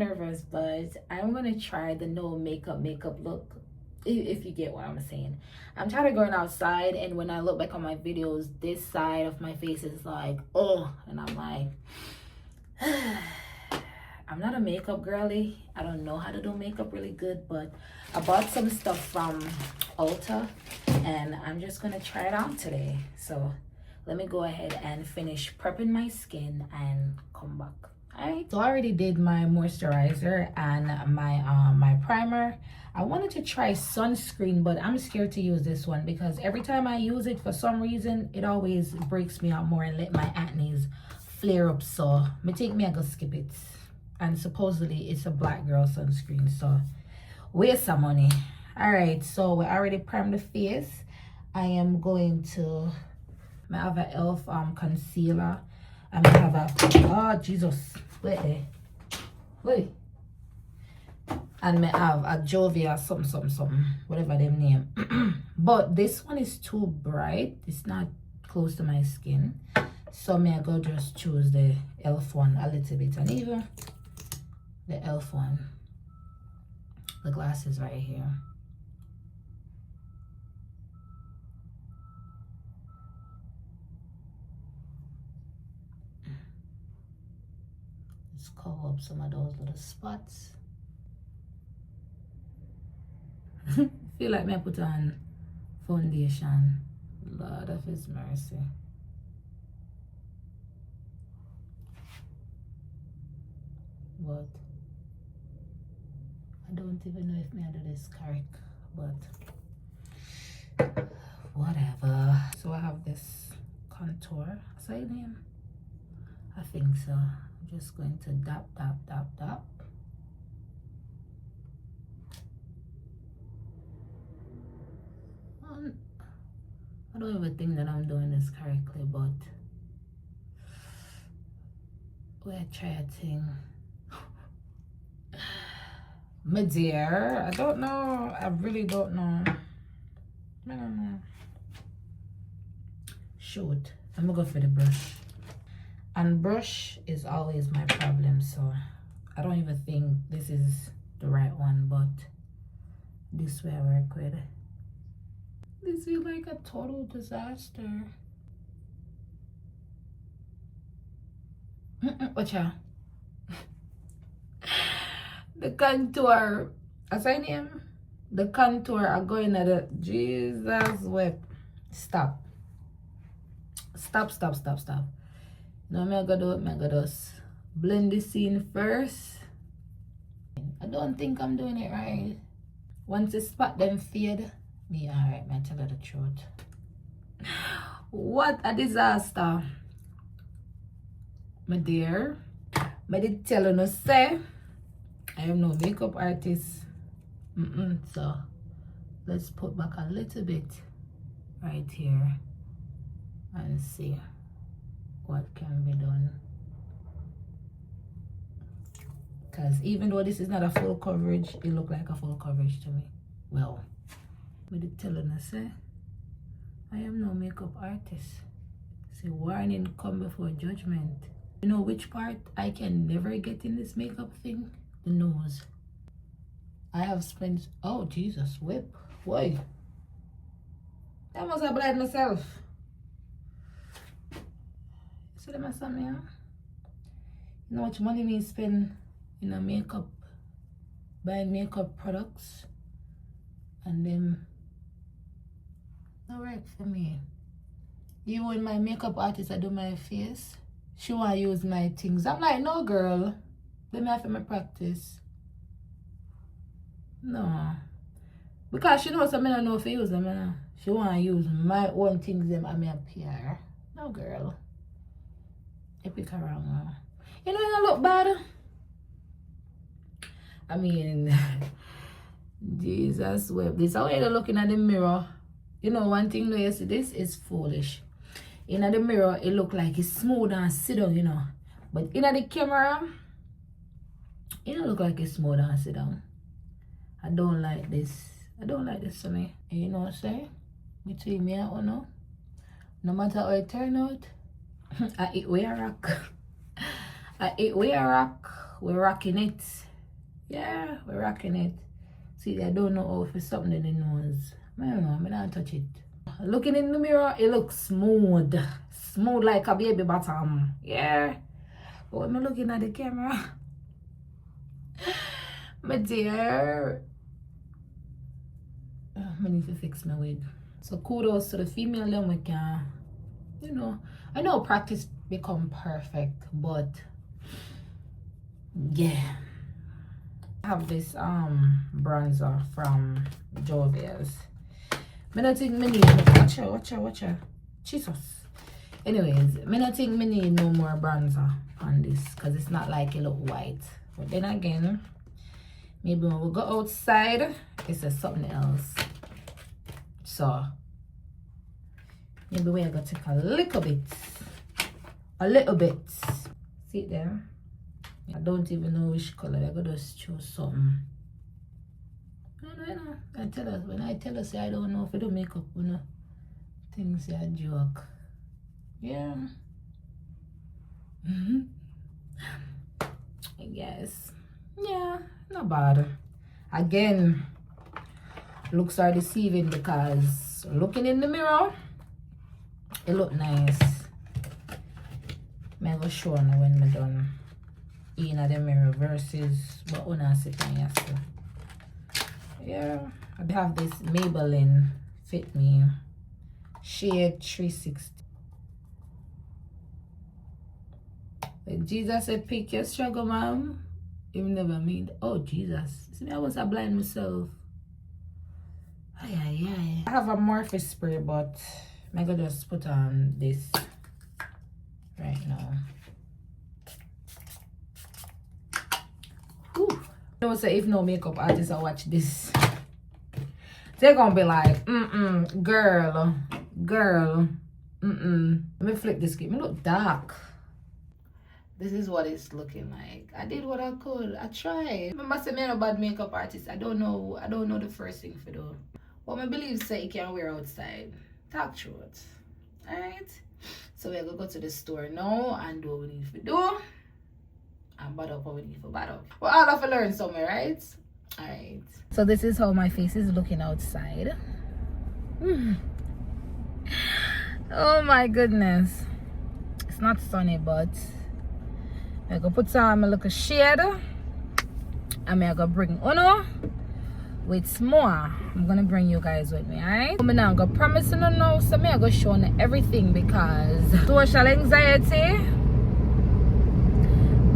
of nervous, but I'm gonna try the no makeup look, if you get what I'm saying. I'm tired of going outside, and when I look back on my videos, this side of my face is like, oh, and I'm like, I'm not a makeup girly. I don't know how to do makeup really good, but I bought some stuff from Ulta, and I'm just gonna try it out today. So let me go ahead and finish prepping my skin and come back. Alright, so I already did my moisturizer and my primer. I wanted to try sunscreen, but I'm scared to use this one because every time I use it, for some reason, it always breaks me out more and let my acne flare up. So I think me I go skip it. And supposedly it's a black girl sunscreen, so waste some money. Alright, so we already primed the face. I am going to, I have a e.l.f. concealer. I have a, oh Jesus, wait there, wait. And I have a Jovia something, whatever them name. But this one is too bright. It's not close to my skin. So I go just choose the e.l.f. one a little bit. And even the e.l.f. one, the glasses right here. Let's cover up some of those little spots. Feel like me I put on foundation. Lord of His mercy. But I don't even know if me I do this correct, but whatever. So I have this contour. Is that your name? I think so. I'm just going to dab. I don't even think that I'm doing this correctly, but we'll try a thing. My dear, I don't know. I really don't know. I don't know. Shoot, I'm gonna go for the brush. And brush is always my problem, so I don't even think this is the right one, but this way I work with. This is like a total disaster. Watch out. The contour, as I name, the contour are going at the Jesus whip. Stop. Now I'm gonna do it, I'm gonna just blend this in first. I don't think I'm doing it right. Once you spot them fade, me alright, man, tell her the truth. What a disaster. My dear, I did tell you, say I am no makeup artist. So let's put back a little bit right here and see what can be done. Because even though this is not a full coverage, it looked like a full coverage to me. Well, I did tell you, say I am no makeup artist. Say warning come before judgment. You know which part I can never get in this makeup thing? The nose. I have spent, oh Jesus, whip. Why? I must have blind myself. So them are some, yeah? You know how much money me spend in a makeup, buying makeup products, and them no work for me. Even when my makeup artist I do my face, she wanna use my things. I'm like, no girl, let me have my practice. No. Because she knows I don't know if I use them, you know? She wanna use my own things them and me appear. No girl. You pick her wrong. You know you look bad. I mean Jesus web. This how you're looking at the mirror. You know one thing though, you see this is foolish. In the mirror it look like it's smooth and sit down, you know. But in the camera, it don't look like it's smooth and sit down. I don't like this. I don't like this for me. And you know what I'm saying? Between me and Uno, no matter how it turn out, I eat we a rock. I eat we a rock. We're rocking it. Yeah, we're rocking it. See, I don't know if it's something in the nose. I don't know, I don't touch it. Looking in the mirror, it looks smooth. Smooth like a baby bottom. Yeah. But when I'm looking at the camera, my dear, I need to fix my wig. So kudos to the female them we can, you know, I know practice become perfect, but yeah. I have this bronzer from Jovia's. I don't think me need watch out. Jesus. Anyways, I don't think me need no more bronzer on this because it's not like it look white. But then again, maybe when we go outside, it's a something else. So maybe we're gonna take a little bit. See it there? I don't even know which color. I gotta just choose something. No. When I tell us I don't know if I do makeup, you know, things are a joke. Yeah. I guess. Yeah, not bad. Again, looks are deceiving because looking in the mirror, it look nice. I'm gonna show you when I'm done in the mirror versus what when I sit on yesterday. Yeah, I have this Maybelline Fit Me shade 360. Like Jesus said, pick your struggle, ma'am. You never mean. Oh Jesus, see, I was a blind myself. Ay. I have a Morphe spray, but I'm gonna just put on this right now. Whew. You know, say if no makeup artist I watch this, they're gonna be like, girl. Let me flip this skin. It look dark. This is what it's looking like. I did what I could. I tried. Remember, say me a bad makeup artist. I don't know the first thing for do. What I believe say you can wear outside. Talk truth. Alright? So we're gonna go to the store now and do what we need to do. And bad up what we need for bad up. We're all have to learn somewhere, right? Alright. So this is how my face is looking outside. Oh my goodness. It's not sunny, but I'm gonna put some little shade. And I'm gonna bring Uno with more. I'm gonna bring you guys with me, alright? I'm not gonna promise you no, so I'm gonna show you everything because social anxiety,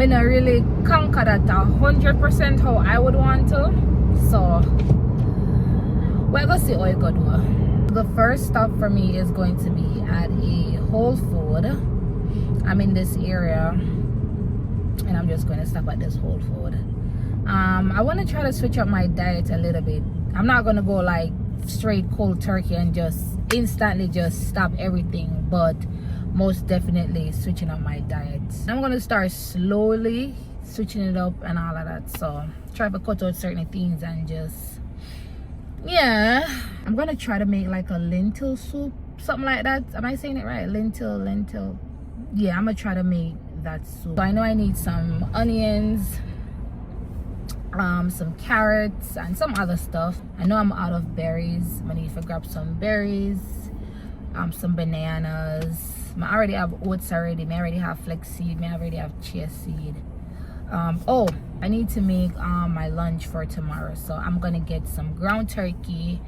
I not really conquer that 100% how I would want to. So we're gonna see how it go do. The first stop for me is going to be at a Whole Food. I'm in this area and I'm just going to stop at this Whole Food. I want to try to switch up my diet a little bit. I'm not going to go like straight cold turkey and just instantly just stop everything, but most definitely switching up my diet. I'm going to start slowly switching it up and all of that. So try to cut out certain things and just, yeah. I'm going to try to make like a lentil soup, something like that. Am I saying it right? Lentil. Yeah, I'm going to try to make that soup. So I know I need some onions, some carrots and some other stuff. I know I'm out of berries. I need to grab some berries, some bananas. I already have oats already. I already have flaxseed. I already have chia seed. Oh, I need to make my lunch for tomorrow. So I'm gonna get some ground turkey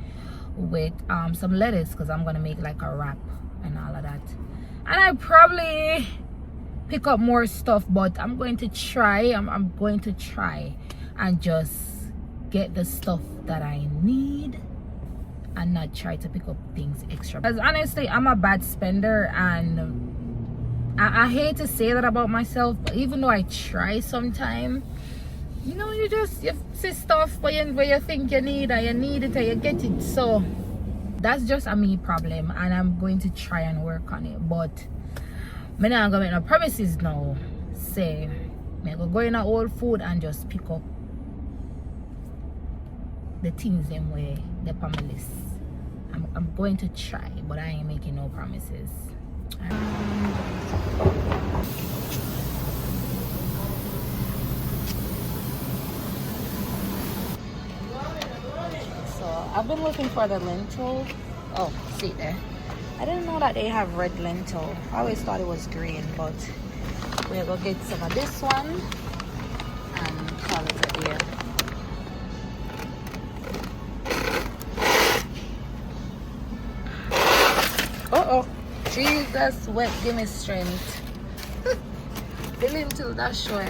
with some lettuce because I'm gonna make like a wrap and all of that. And I probably pick up more stuff, but I'm going to try. I'm going to try and just get the stuff that I need and not try to pick up things extra. Because honestly, I'm a bad spender, and I hate to say that about myself, but even though I try sometimes, you know, you see stuff where you think you need and you need it and you get it. So that's just a me problem, and I'm going to try and work on it. But I'm not gonna make no promises now. Say I'm gonna go in a Whole Food and just pick up the things them way the on my list. I'm going to try, but I ain't making no promises. I've been looking for the lentil. Oh, see there. I didn't know that they have red lentil. I always thought it was green, but we're gonna get some of this one and call it a day. Uh-oh. Jesus, wet, give me strength. The lentil, that's sure.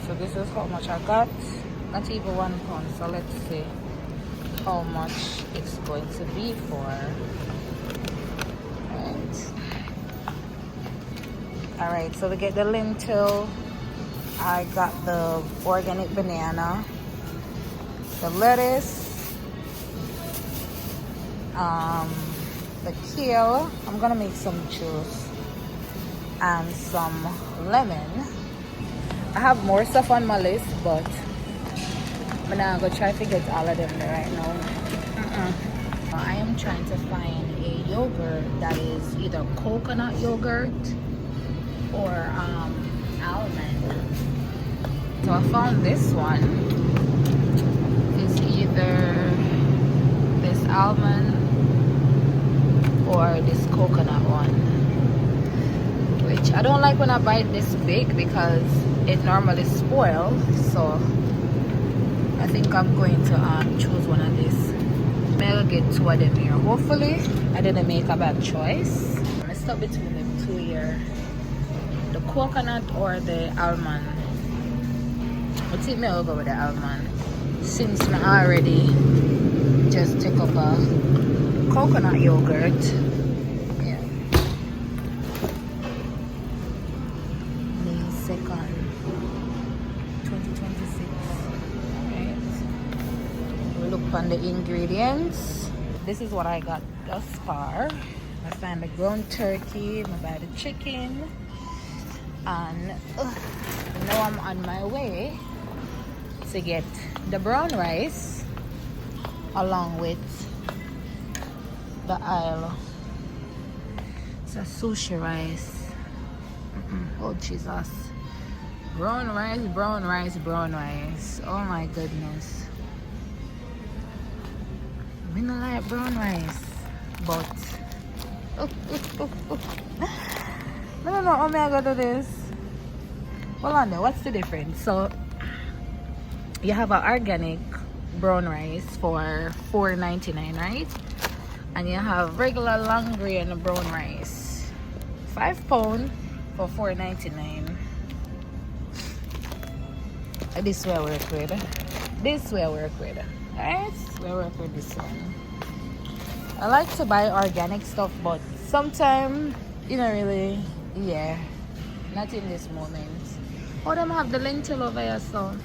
So this is how much I got. Not even £1. So let's see how much it's going to be for. Alright, so we get the lentil. I got the organic banana, the lettuce, the kale. I'm gonna make some juice and some lemon. I have more stuff on my list, but I'm gonna go try to get all of them right now. I am trying to find a yogurt that is either coconut yogurt or almond. So I found this one. It's either this almond or this coconut one, which I don't like when I buy it this big because it normally spoils. So I think I'm going to choose one of these. Maybe I'll get two of them here. Hopefully I didn't make a bad choice. I'm stuck between them two here, the coconut or the almond. I think I'll go with the almond since I already just take up a coconut yogurt. Yeah. May 2nd, 2026. Alright. We look on the ingredients. This is what I got thus far. I found the ground turkey, I buy the chicken, and now I'm on my way to get the brown rice along with the aisle. It's a sushi rice. Oh Jesus. Brown rice, brown rice, brown rice. Oh my goodness. I don't like brown rice, but I don't know how am I gonna do this. Hold on there, what's the difference? So you have an organic brown rice for $4.99, right? And you have regular long grain brown rice, £5 for $4.99. This way I work with. This way I work with. Alright, we work with this one. I like to buy organic stuff, but sometimes you know really, yeah, not in this moment. Oh, them have the lentil over here, so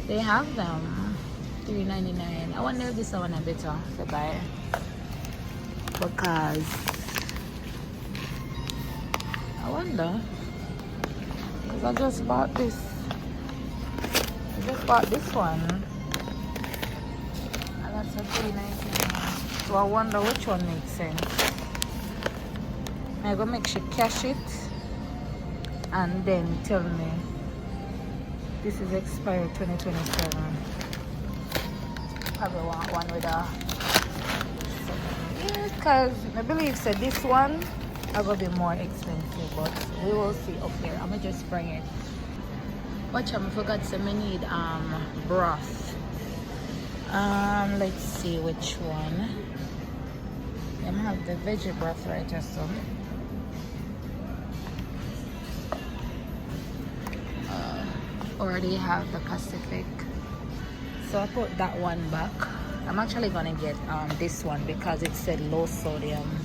they have them $3.99. I wonder if this one is better to buy because I wonder because I just bought this. I just bought this one, and that's a $3.99. So I wonder which one makes sense. I'm gonna make sure cash it and then tell me this is expired 2027. Probably want one with a because I believe said this one are gonna be more expensive, but we will see up there. I'm gonna just bring it. Watch out, I forgot to need broth. Let's see which one. I have the veggie broth right just so. Already have the Pacific, so I put that one back. I'm actually gonna get this one because it said low sodium.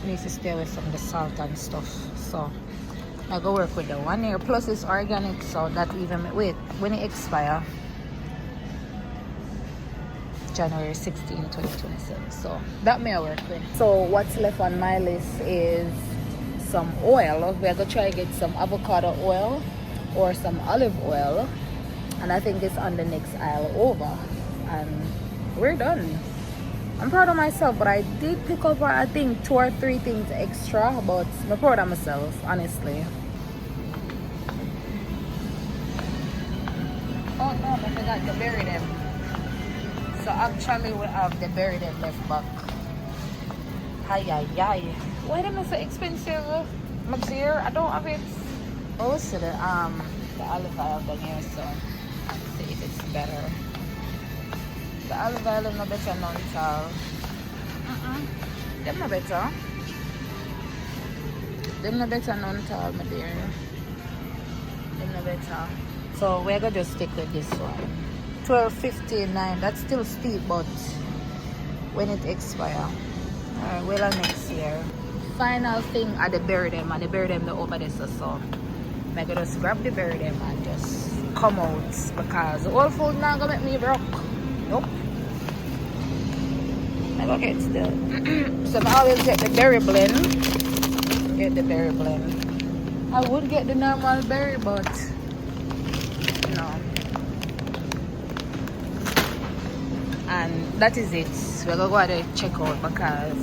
It needs to stay away from the salt and stuff, so I go work with the one here. Plus it's organic, so that even wait when it expire January 16, 2027. So that may I work with. So what's left on my list is some oil. We're gonna try to get some avocado oil or some olive oil, and I think it's on the next aisle over, and we're done. I'm proud of myself, but I did pick up I think 2 or 3 things extra, but I'm proud of myself, honestly. no, I forgot to bury them. So actually we have the bury them left back. Hi, why them so expensive? Material, I don't have it. Oh, so the olive oil down here, so let's see if it's better. The olive oil is no better non-salt. Them no better. Them no better non-salt, my dear. Them no better. So we're gonna just stick with this one. $12.59. That's still steep, but when it expires, well, next year. Final thing at the bury them, and the bury them over there, so I'm gonna just grab the bury them and just come out because the old food not gonna make me broke. Nope. I go get still. So I always get the berry blend. Get the berry blend. I would get the normal berry, but no. And that is it. We're gonna go ahead and check out because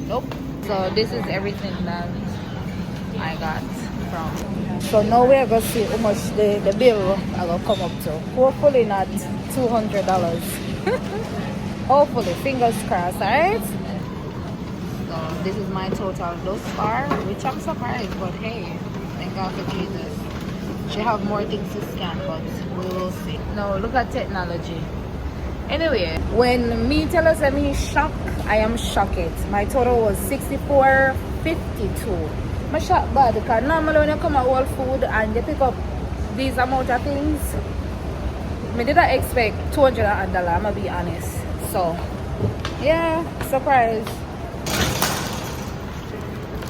nope. So this is everything that I got from. So now we're gonna see how much the bill I gonna come up to. Hopefully not $200. Hopefully, fingers crossed, alright? So this is my total thus far, which I'm surprised, but hey, thank God for Jesus. She have more things to scan, but we will see. Now look at technology. Anyway, when me tell us I'm shocked, I am shocked. My total was $64.52. I'm shocked bad because normally when you come at Whole Food and you pick up these amount of things, I didn't expect $200. I'm gonna be honest. So yeah, surprise.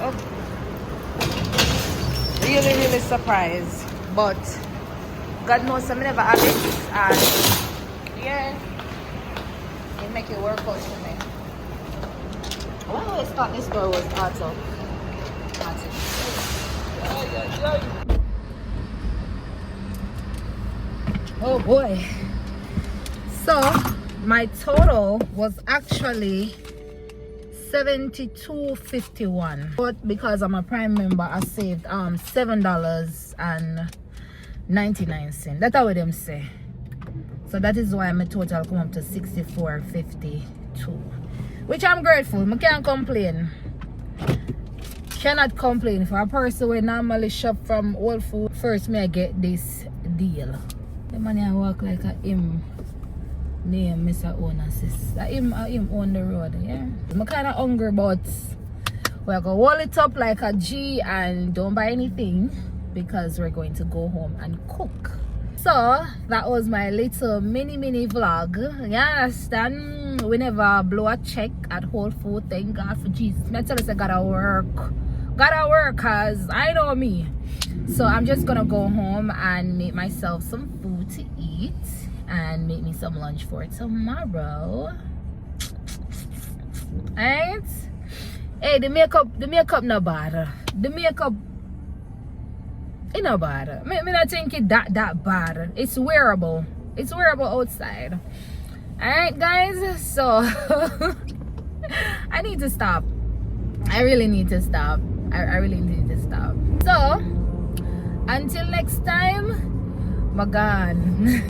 Oh. Really surprised. But God knows I never have it, and yeah, it make it work out for me. When I thought this door was auto. Oh boy. So my total was actually $72.51, but because I'm a Prime member, I saved $7.99. That's what them say. So that is why my total come up to $64.52, which I'm grateful. I can't complain. Cannot complain. For a person who normally shop from Whole Food, first me I get this deal. The money I walk like a him name Mr. Owner sis. Him on the road, yeah. I'm kinda hungry, but we're gonna hold it up like a G and don't buy anything because we're going to go home and cook. So that was my little mini vlog. You understand? We never blow a check at Whole Food. Thank God for Jesus. I tell us I gotta work cause I know me. So I'm just gonna go home and make myself some food to eat and make me some lunch for tomorrow. Alright? Hey, the makeup no bad. The makeup it's not bad. Me not think it that bad. It's wearable. It's wearable outside. Alright guys, so I need to stop. I really need to stop. I really need to stop. So until next time, Magan.